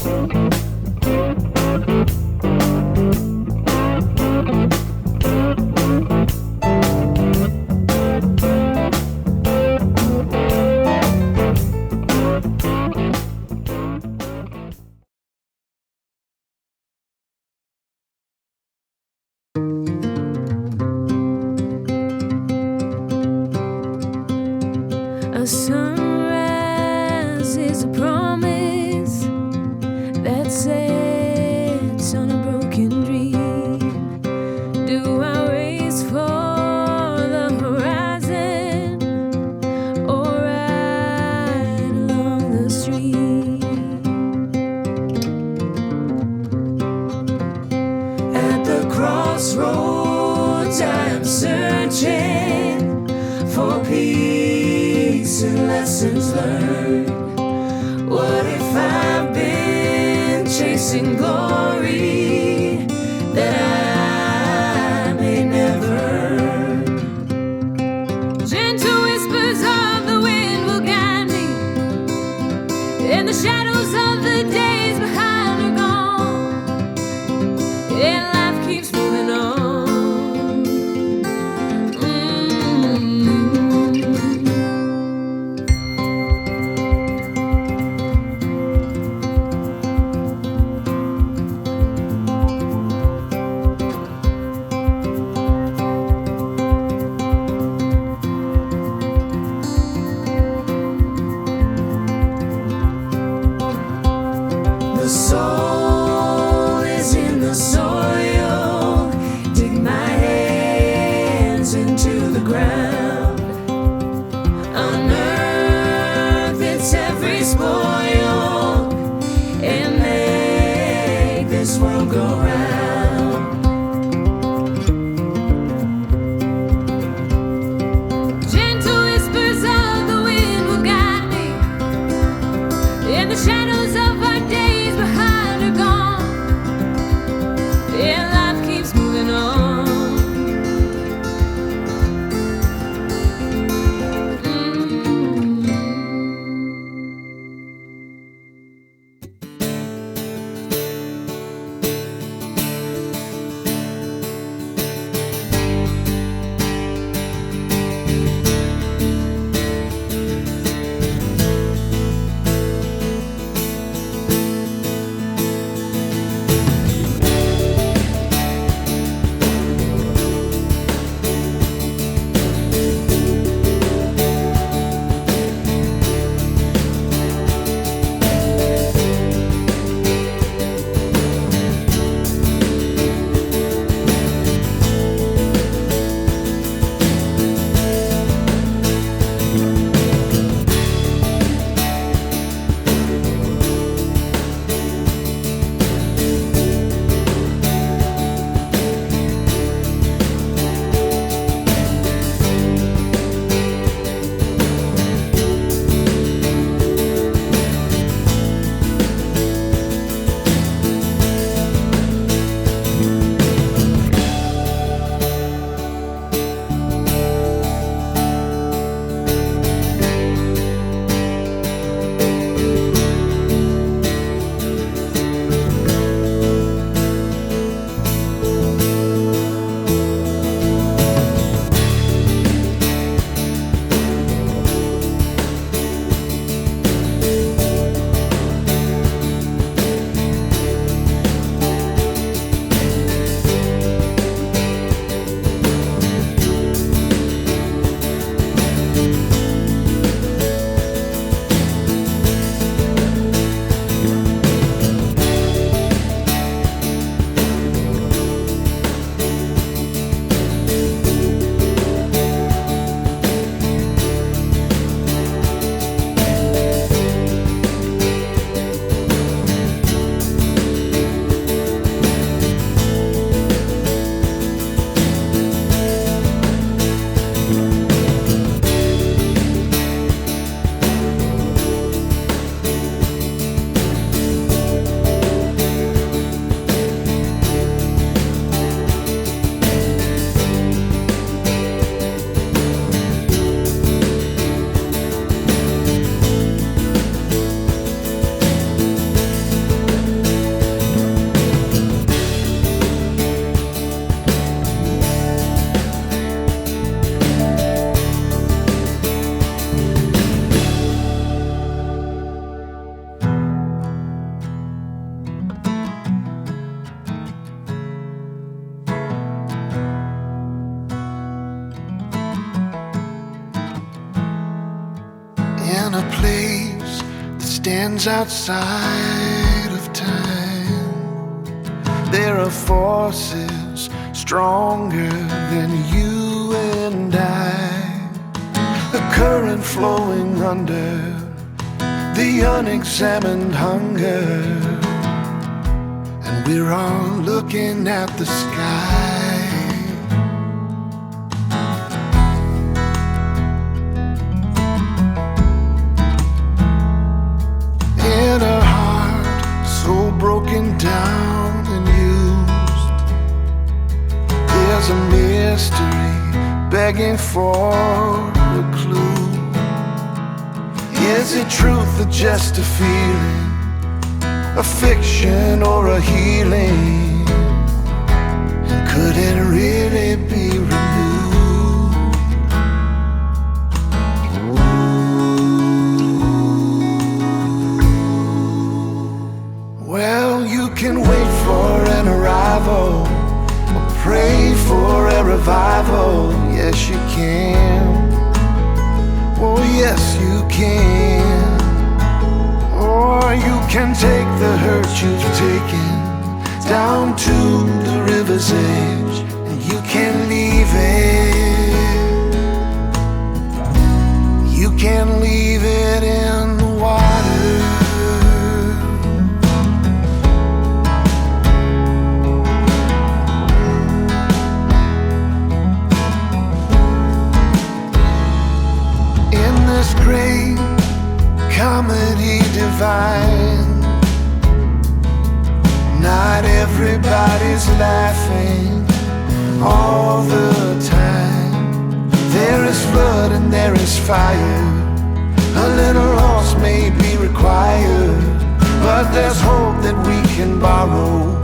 A sunrise is a promise that sets on a broken dream. Do I race for the horizon or ride along the stream? At the crossroads I am searching for peace and lessons learned. What if I've been chasing glory that I may never earn? Gentle whispers of the wind will guide me, and the shadows of the days behind are gone, and life keeps moving on. The soul is in the soil. Dig my hands into the ground. Unearth its every spoil and make this world go round. Gentle whispers of the wind will guide me, and the shadows of our days behind are gone, and life keeps moving on. stands outside of time. There are forces stronger than you and I, a current flowing under the unexamined hunger, and we're all looking at the sky. In a heart so broken down and used, there's a mystery begging for a clue. Is it truth or just a feeling, a fiction or a healing? And could it really be renewed? Well, you can wait for an arrival, or pray for a revival. Yes, you can. Oh, yes, you can. Or you can take the hurt you've taken down to the river's edge, and you can leave it. You can leave it in the water. In this great comedy divine, not everybody's laughing all the time. There is flood and there is fire, a little loss may be required, but there's hope that we can borrow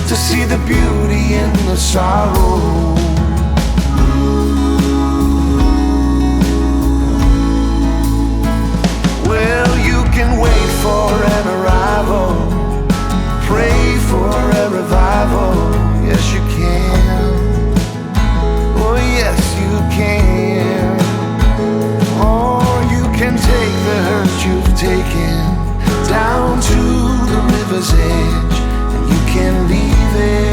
to see the beauty in the sorrow. Well, you can wait for an arrival, pray for a revival. Yes, you can. Oh, yes, you can. Or you can take the hurt you've taken down to the river's edge, and you can leave it.